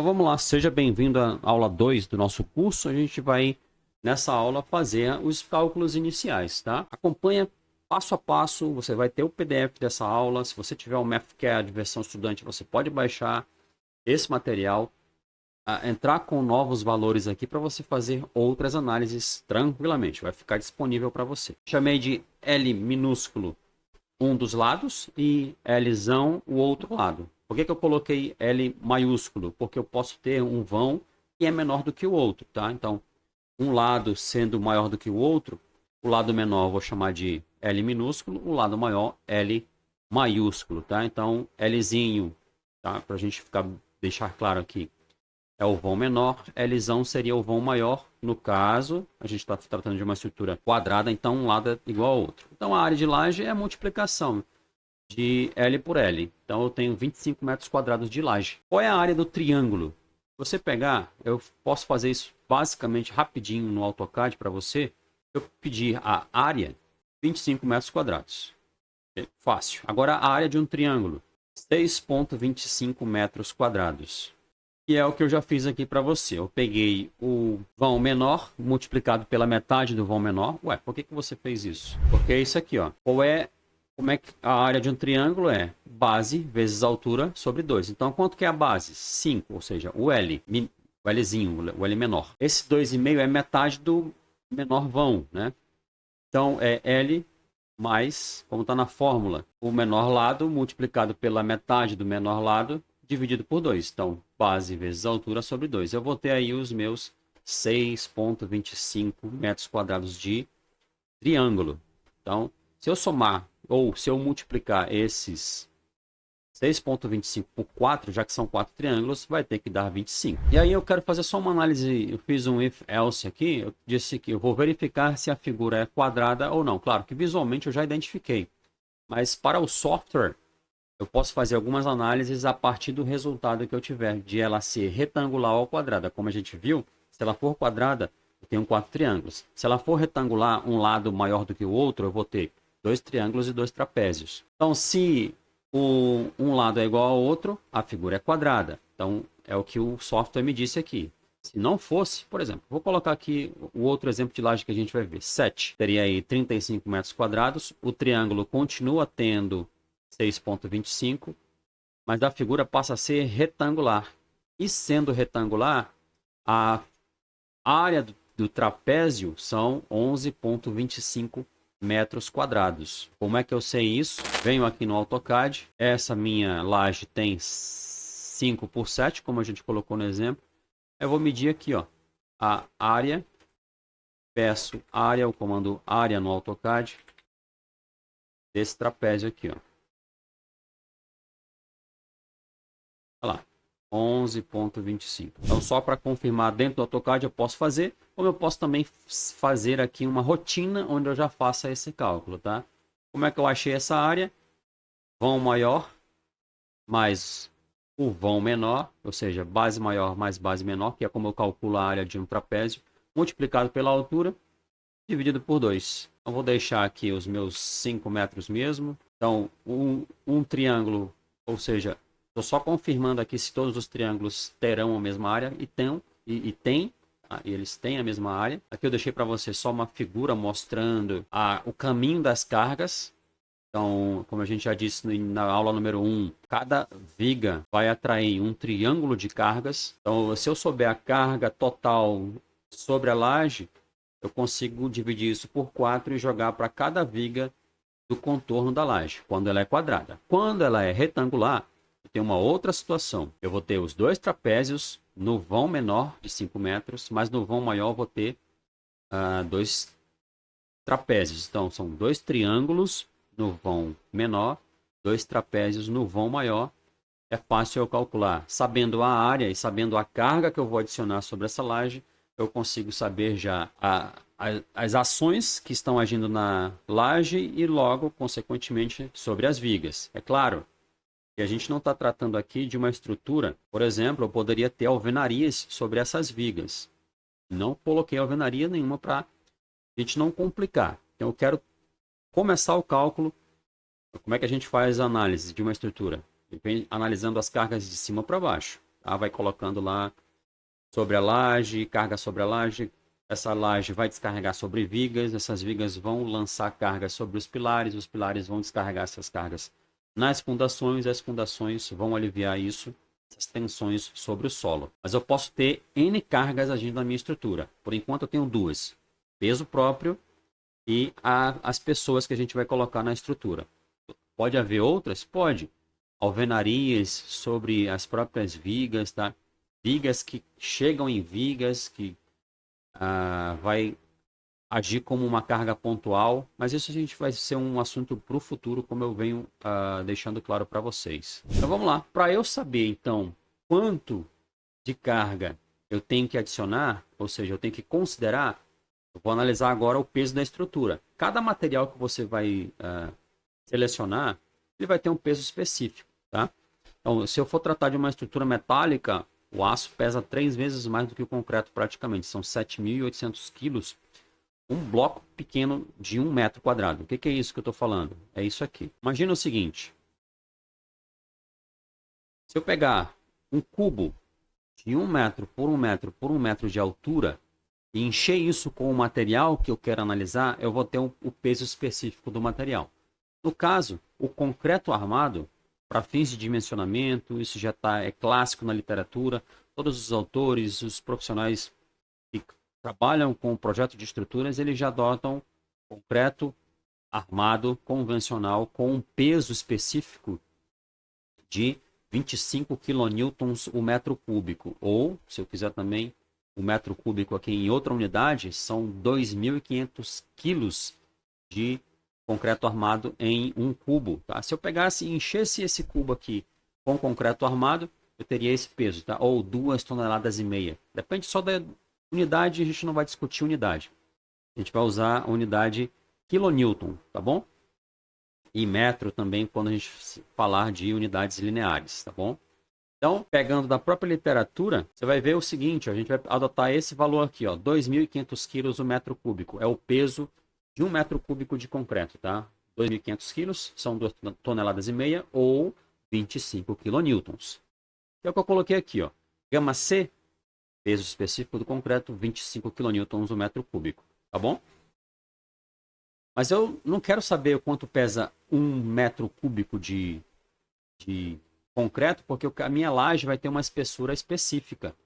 Então vamos lá, seja bem-vindo à aula 2 do nosso curso. A gente vai, nessa aula, fazer os cálculos iniciais, tá? Acompanha passo a passo, você vai ter o PDF dessa aula. Se você tiver o Mathcad versão estudante, você pode baixar esse material, entrar com novos valores aqui para você fazer outras análises tranquilamente. Vai ficar disponível para você. Chamei de L minúsculo um dos lados e Lzão o outro lado. Por que eu coloquei L maiúsculo? Porque eu posso ter um vão que é menor do que o outro, tá? Então, um lado sendo maior do que o outro, o lado menor eu vou chamar de L minúsculo, o lado maior L maiúsculo, tá? Então, Lzinho, tá? Para a gente deixar claro aqui, é o vão menor, Lzão seria o vão maior. No caso, a gente está tratando de uma estrutura quadrada, então um lado é igual ao outro. Então, a área de laje é a multiplicação de L por L. Então, eu tenho 25 metros quadrados de laje. Qual é a área do triângulo? Se você pegar, eu posso fazer isso basicamente rapidinho no AutoCAD para você. Eu pedir a área, 25 metros quadrados. É fácil. Agora, a área de um triângulo, 6,25 metros quadrados. Que é o que eu já fiz aqui para você. Eu peguei o vão menor multiplicado pela metade do vão menor. Ué, por que você fez isso? Porque é isso aqui, ó. Como é que a área de um triângulo é? Base vezes altura sobre 2. Então, quanto que é a base? 5, ou seja, o L, o Lzinho, o L menor. Esse 2,5 é metade do menor vão, né? Então, é L mais, como está na fórmula, o menor lado multiplicado pela metade do menor lado dividido por 2. Então, base vezes altura sobre 2. Eu vou ter aí os meus 6,25 metros quadrados de triângulo. Então, se eu somar ou se eu multiplicar esses 6,25 por 4, já que são 4 triângulos, vai ter que dar 25. E aí eu quero fazer só uma análise, eu fiz um if else aqui, eu disse que eu vou verificar se a figura é quadrada ou não. Claro que visualmente eu já identifiquei, mas para o software eu posso fazer algumas análises a partir do resultado que eu tiver, de ela ser retangular ou quadrada. Como a gente viu, se ela for quadrada, eu tenho 4 triângulos. Se ela for retangular, um lado maior do que o outro, eu vou ter 2 triângulos e 2 trapézios. Então, se um lado é igual ao outro, a figura é quadrada. Então, é o que o software me disse aqui. Se não fosse, por exemplo, vou colocar aqui o outro exemplo de laje que a gente vai ver. 7. Teria aí 35 metros quadrados. O triângulo continua tendo 6,25, mas a figura passa a ser retangular. E sendo retangular, a área do trapézio são 11,25 metros quadrados. Como é que eu sei isso? Venho aqui no AutoCAD. Essa minha laje tem 5 por 7, como a gente colocou no exemplo. Eu vou medir aqui, ó, a área. Peço área, o comando área no AutoCAD desse trapézio aqui, ó. Olha lá, 11,25. Então, só para confirmar dentro do AutoCAD eu posso fazer, como eu posso também fazer aqui uma rotina onde eu já faça esse cálculo, tá? Como é que eu achei essa área? Vão maior mais o vão menor, ou seja, base maior mais base menor, que é como eu calculo a área de um trapézio, multiplicado pela altura, dividido por 2. Então, vou deixar aqui os meus 5 metros mesmo. Então, um triângulo, ou seja, estou só confirmando aqui se todos os triângulos terão a mesma área e eles têm a mesma área. Aqui eu deixei para você só uma figura mostrando o caminho das cargas. Então, como a gente já disse na aula número 1, cada viga vai atrair um triângulo de cargas. Então, se eu souber a carga total sobre a laje, eu consigo dividir isso por 4 e jogar para cada viga do contorno da laje, quando ela é quadrada. Quando ela é retangular, tem uma outra situação. Eu vou ter os 2 trapézios no vão menor de 5 metros, mas no vão maior eu vou ter 2 trapézios. Então, são 2 triângulos no vão menor, 2 trapézios no vão maior. É fácil eu calcular. Sabendo a área e sabendo a carga que eu vou adicionar sobre essa laje, eu consigo saber já as ações que estão agindo na laje e logo, consequentemente, sobre as vigas. É claro, e a gente não está tratando aqui de uma estrutura, por exemplo, eu poderia ter alvenarias sobre essas vigas. Não coloquei alvenaria nenhuma para a gente não complicar. Então eu quero começar o cálculo. Como é que a gente faz a análise de uma estrutura? Analisando as cargas de cima para baixo. Tá? Vai colocando lá sobre a laje, carga sobre a laje. Essa laje vai descarregar sobre vigas, essas vigas vão lançar cargas sobre os pilares vão descarregar essas cargas nas fundações, as fundações vão aliviar isso, essas tensões sobre o solo. Mas eu posso ter N cargas agindo na minha estrutura. Por enquanto eu tenho duas, peso próprio e as pessoas que a gente vai colocar na estrutura. Pode haver outras? Pode. Alvenarias sobre as próprias vigas, tá? Vigas que chegam em vigas, que vai agir como uma carga pontual, mas isso a gente vai ser um assunto para o futuro, como eu venho deixando claro para vocês. Então vamos lá. Para eu saber, então, quanto de carga eu tenho que adicionar, ou seja, eu tenho que considerar, eu vou analisar agora o peso da estrutura. Cada material que você vai selecionar, ele vai ter um peso específico, tá? Então, se eu for tratar de uma estrutura metálica, o aço pesa 3 vezes mais do que o concreto praticamente. São 7.800 quilos. Um bloco pequeno de 1 metro quadrado. O que é isso que eu estou falando? É isso aqui. Imagina o seguinte. Se eu pegar um cubo de 1 metro por 1 metro por 1 metro de altura e encher isso com o material que eu quero analisar, eu vou ter o peso específico do material. No caso, o concreto armado, para fins de dimensionamento, isso já é clássico na literatura. Todos os autores, os profissionais que trabalham com o projeto de estruturas, eles já adotam concreto armado convencional com um peso específico de 25 kN o metro cúbico. Ou, se eu quiser também, o metro cúbico aqui em outra unidade, são 2.500 quilos de concreto armado em um cubo. Tá? Se eu pegasse e enchesse esse cubo aqui com concreto armado, eu teria esse peso, tá? Ou 2,5 toneladas. Depende só da unidade, a gente não vai discutir unidade. A gente vai usar a unidade quilonewton, tá bom? E metro também quando a gente falar de unidades lineares, tá bom? Então, pegando da própria literatura, você vai ver o seguinte, a gente vai adotar esse valor aqui, ó, 2.500 quilos o metro cúbico. É o peso de 1 metro cúbico de concreto, tá? 2.500 quilos são 2,5 toneladas ou 25 quilonewtons. Que é o que eu coloquei aqui, ó. Gama C, peso específico do concreto, 25 quilonewtons o metro cúbico, tá bom? Mas eu não quero saber quanto pesa 1 metro cúbico de concreto, porque a minha laje vai ter uma espessura específica.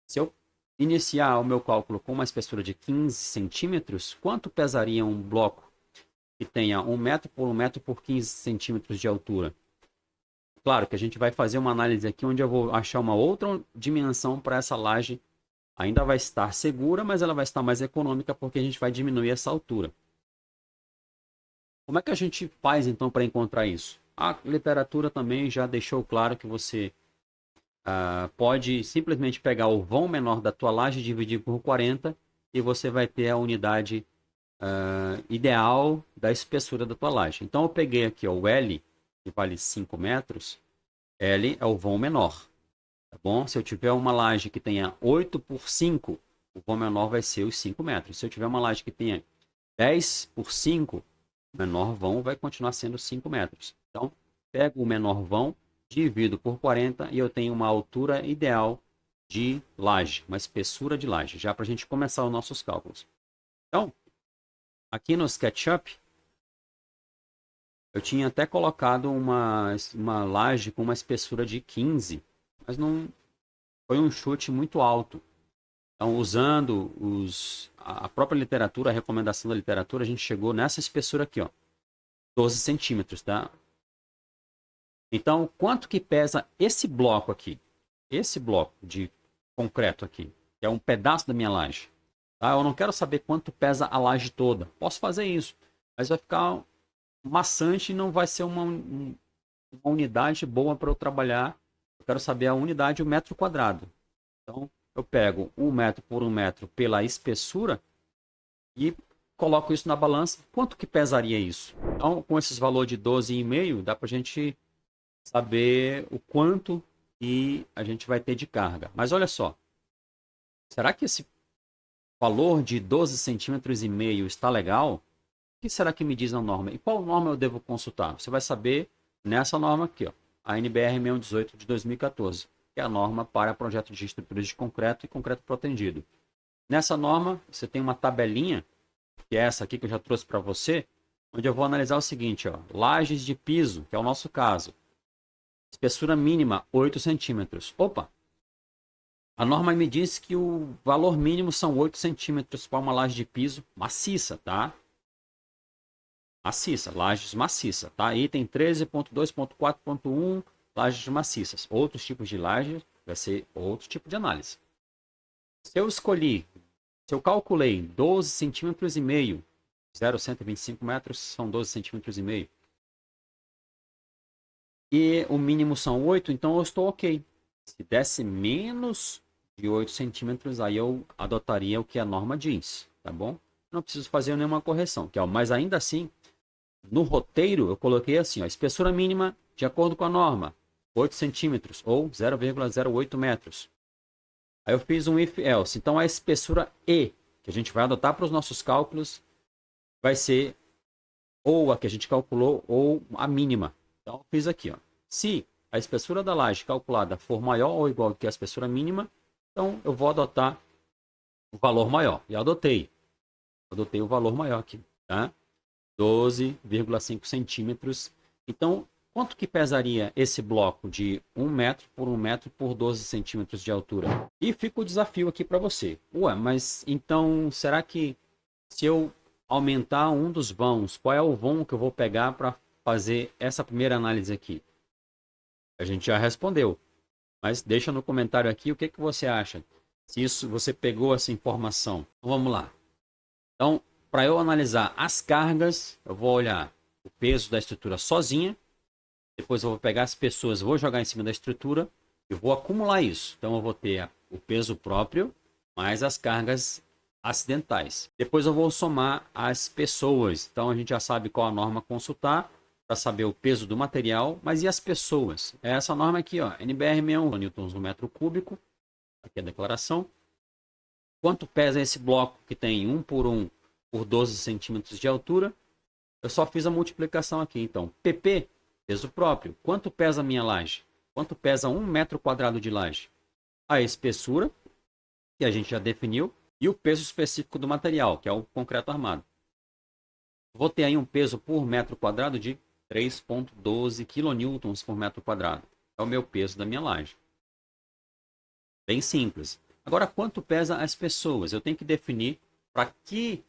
Se eu iniciar o meu cálculo com uma espessura de 15 centímetros, quanto pesaria um bloco que tenha 1 metro por 1 metro por 15 centímetros de altura? Claro que a gente vai fazer uma análise aqui onde eu vou achar uma outra dimensão para essa laje. Ainda vai estar segura, mas ela vai estar mais econômica porque a gente vai diminuir essa altura. Como é que a gente faz então para encontrar isso? A literatura também já deixou claro que você pode simplesmente pegar o vão menor da tua laje e dividir por 40 e você vai ter a unidade ideal da espessura da tua laje. Então eu peguei aqui ó, o L, que vale 5 metros, L é o vão menor. Tá bom? Se eu tiver uma laje que tenha 8 por 5, o vão menor vai ser os 5 metros. Se eu tiver uma laje que tenha 10 por 5, o menor vão vai continuar sendo 5 metros. Então, pego o menor vão, divido por 40 e eu tenho uma altura ideal de laje, uma espessura de laje, já para a gente começar os nossos cálculos. Então, aqui no SketchUp, eu tinha até colocado uma laje com uma espessura de 15, mas não foi um chute muito alto. Então, usando a própria literatura, a recomendação da literatura, a gente chegou nessa espessura aqui, ó, 12 centímetros, tá? Então, quanto que pesa esse bloco aqui? Esse bloco de concreto aqui, que é um pedaço da minha laje. Tá? Eu não quero saber quanto pesa a laje toda. Posso fazer isso, mas vai ficar maçante e não vai ser uma unidade boa para eu trabalhar. Eu quero saber a unidade, o metro quadrado. Então, eu pego 1 metro por 1 metro pela espessura e coloco isso na balança. Quanto que pesaria isso? Então, com esses valores de 12,5, dá para a gente saber o quanto que a gente vai ter de carga. Mas olha só, será que esse valor de 12 centímetros e meio está legal? O que será que me diz a norma? E qual norma eu devo consultar? Você vai saber nessa norma aqui, ó, a NBR 6118 de 2014. que é a norma para projeto de estruturas de concreto e concreto protendido. Nessa norma, você tem uma tabelinha, que é essa aqui que eu já trouxe para você, onde eu vou analisar o seguinte, ó, lajes de piso, que é o nosso caso. Espessura mínima, 8 centímetros. Opa! A norma me diz que o valor mínimo são 8 centímetros para uma laje de piso maciça, tá? Maciça, lajes maciça, tá? Item 13.2.4.1, lajes maciças. Outros tipos de laje vai ser outro tipo de análise. Se eu calculei 12 centímetros e meio, 0,125 metros são 12 centímetros e meio. E o mínimo são 8, então eu estou ok. Se desse menos de 8 centímetros, aí eu adotaria o que a norma diz, tá bom? Não preciso fazer nenhuma correção, mas ainda assim, no roteiro eu coloquei assim, ó, espessura mínima de acordo com a norma, 8 centímetros ou 0,08 metros. Aí eu fiz um if else, então a espessura E, que a gente vai adotar para os nossos cálculos, vai ser ou a que a gente calculou ou a mínima. Então eu fiz aqui, ó. Se a espessura da laje calculada for maior ou igual que a espessura mínima, então eu vou adotar o valor maior. E adotei. Adotei o valor maior aqui, tá? 12,5 centímetros. Então, quanto que pesaria esse bloco de 1 metro por 1 metro por 12 centímetros de altura? E fica o desafio aqui para você. Ué, mas então, será que se eu aumentar um dos vãos, qual é o vão que eu vou pegar para fazer essa primeira análise aqui? A gente já respondeu. Mas deixa no comentário aqui o que você acha. Se isso você pegou essa informação. Então, vamos lá. Então, para eu analisar as cargas, eu vou olhar o peso da estrutura sozinha. Depois eu vou pegar as pessoas, vou jogar em cima da estrutura e vou acumular isso. Então eu vou ter o peso próprio mais as cargas acidentais. Depois eu vou somar as pessoas. Então a gente já sabe qual a norma consultar para saber o peso do material, mas e as pessoas? É essa norma aqui, ó, NBR 61 newtons no metro cúbico. Aqui é a declaração. Quanto pesa esse bloco que tem 1 por 1 por 12 centímetros de altura? Eu só fiz a multiplicação aqui. Então, PP, peso próprio. Quanto pesa a minha laje? Quanto pesa 1 metro quadrado de laje? A espessura, que a gente já definiu, e o peso específico do material, que é o concreto armado. Vou ter aí um peso por metro quadrado de 3,12 kN por metro quadrado. É o meu peso da minha laje. Bem simples. Agora, quanto pesa as pessoas? Eu tenho que definir para que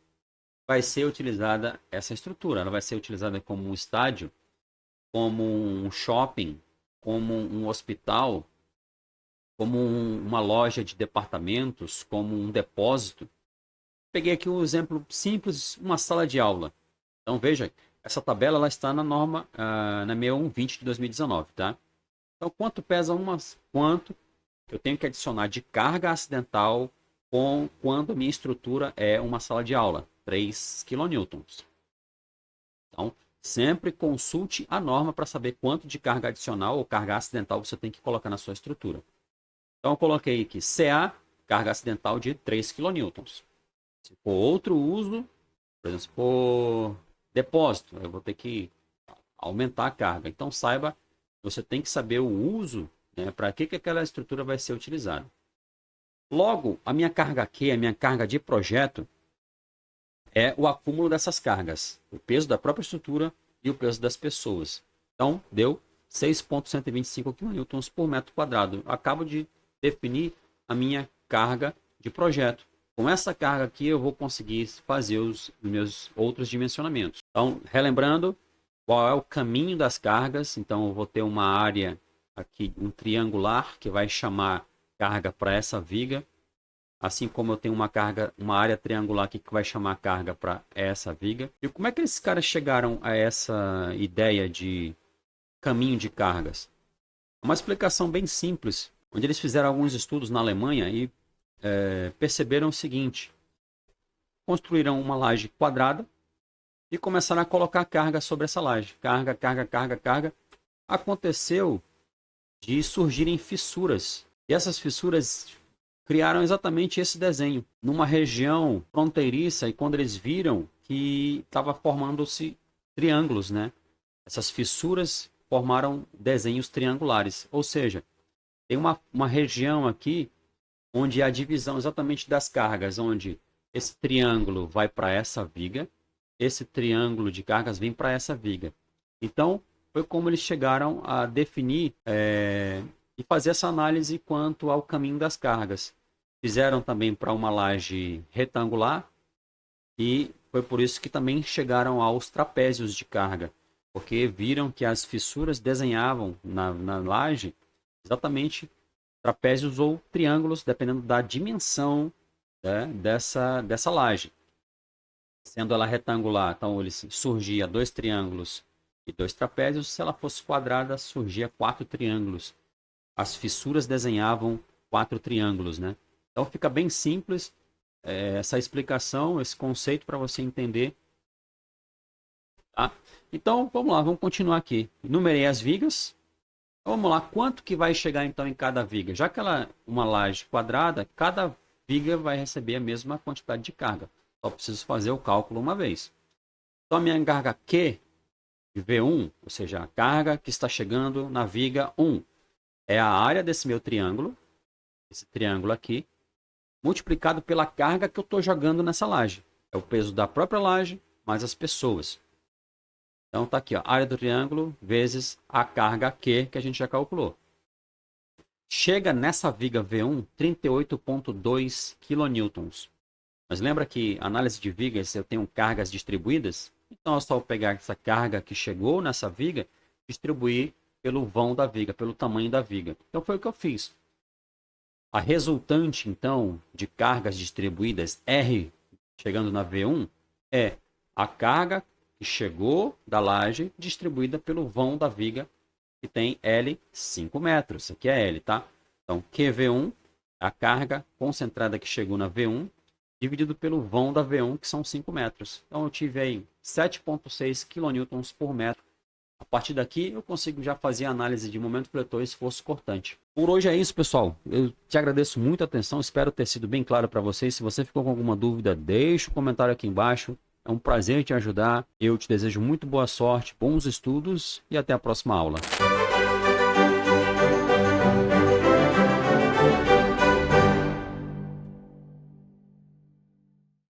vai ser utilizada essa estrutura. Ela vai ser utilizada como um estádio, como um shopping, como um hospital, como uma loja de departamentos, como um depósito. Peguei aqui um exemplo simples, uma sala de aula. Então veja, essa tabela ela está na norma, na 6120 de 2019, tá? Então quanto pesa quanto eu tenho que adicionar de carga acidental quando a minha estrutura é uma sala de aula? 3 kN. Então, sempre consulte a norma para saber quanto de carga adicional ou carga acidental você tem que colocar na sua estrutura. Então, eu coloquei aqui CA, carga acidental de 3 kN. Se for outro uso, por exemplo, se for depósito, eu vou ter que aumentar a carga. Então, saiba, você tem que saber o uso, né, para que aquela estrutura vai ser utilizada. Logo, a minha carga Q, a minha carga de projeto, é o acúmulo dessas cargas, o peso da própria estrutura e o peso das pessoas. Então, deu 6,125 kN por metro quadrado. Acabo de definir a minha carga de projeto. Com essa carga aqui, eu vou conseguir fazer os meus outros dimensionamentos. Então, relembrando, qual é o caminho das cargas? Então, eu vou ter uma área aqui, um triangular, que vai chamar carga para essa viga. Assim como eu tenho uma área triangular aqui que vai chamar carga para essa viga. E como é que esses caras chegaram a essa ideia de caminho de cargas? Uma explicação bem simples, onde eles fizeram alguns estudos na Alemanha e perceberam o seguinte: construíram uma laje quadrada e começaram a colocar carga sobre essa laje. Carga, carga, carga, carga. Aconteceu de surgirem fissuras. E essas fissuras criaram exatamente esse desenho numa região fronteiriça, e quando eles viram que estava formando-se triângulos, né? Essas fissuras formaram desenhos triangulares, ou seja, tem uma região aqui onde é a divisão exatamente das cargas, onde esse triângulo vai para essa viga, esse triângulo de cargas vem para essa viga. Então, foi como eles chegaram a definir e fazer essa análise quanto ao caminho das cargas. Fizeram também para uma laje retangular e foi por isso que também chegaram aos trapézios de carga, porque viram que as fissuras desenhavam na laje exatamente trapézios ou triângulos, dependendo da dimensão, né, dessa laje. Sendo ela retangular, então ele surgia 2 triângulos e 2 trapézios. Se ela fosse quadrada, surgia 4 triângulos. As fissuras desenhavam 4 triângulos, né? Então fica bem simples essa explicação, esse conceito para você entender. Tá? Então vamos lá, vamos continuar aqui. Enumerei as vigas. Então, vamos lá, quanto que vai chegar então em cada viga? Já que ela é uma laje quadrada, cada viga vai receber a mesma quantidade de carga. Só preciso fazer o cálculo uma vez. Então a minha carga Q de V1, ou seja, a carga que está chegando na viga 1, é a área desse meu triângulo, esse triângulo aqui, multiplicado pela carga que eu estou jogando nessa laje. É o peso da própria laje mais as pessoas. Então tá aqui, ó, área do triângulo vezes a carga Q que a gente já calculou. Chega nessa viga V1 38,2 kN. Mas lembra que análise de vigas eu tenho cargas distribuídas? Então é só eu pegar essa carga que chegou nessa viga, distribuir pelo vão da viga, pelo tamanho da viga. Então foi o que eu fiz. A resultante, então, de cargas distribuídas R, chegando na V1, é a carga que chegou da laje distribuída pelo vão da viga, que tem L 5 metros. Isso aqui é L, tá? Então, QV1, a carga concentrada que chegou na V1, dividido pelo vão da V1, que são 5 metros. Então, eu tive aí 7,6 kN por metro. A partir daqui, eu consigo já fazer a análise de momento fletor e esforço cortante. Por hoje é isso, pessoal. Eu te agradeço muito a atenção. Espero ter sido bem claro para vocês. Se você ficou com alguma dúvida, deixe um comentário aqui embaixo. É um prazer te ajudar. Eu te desejo muito boa sorte, bons estudos e até a próxima aula.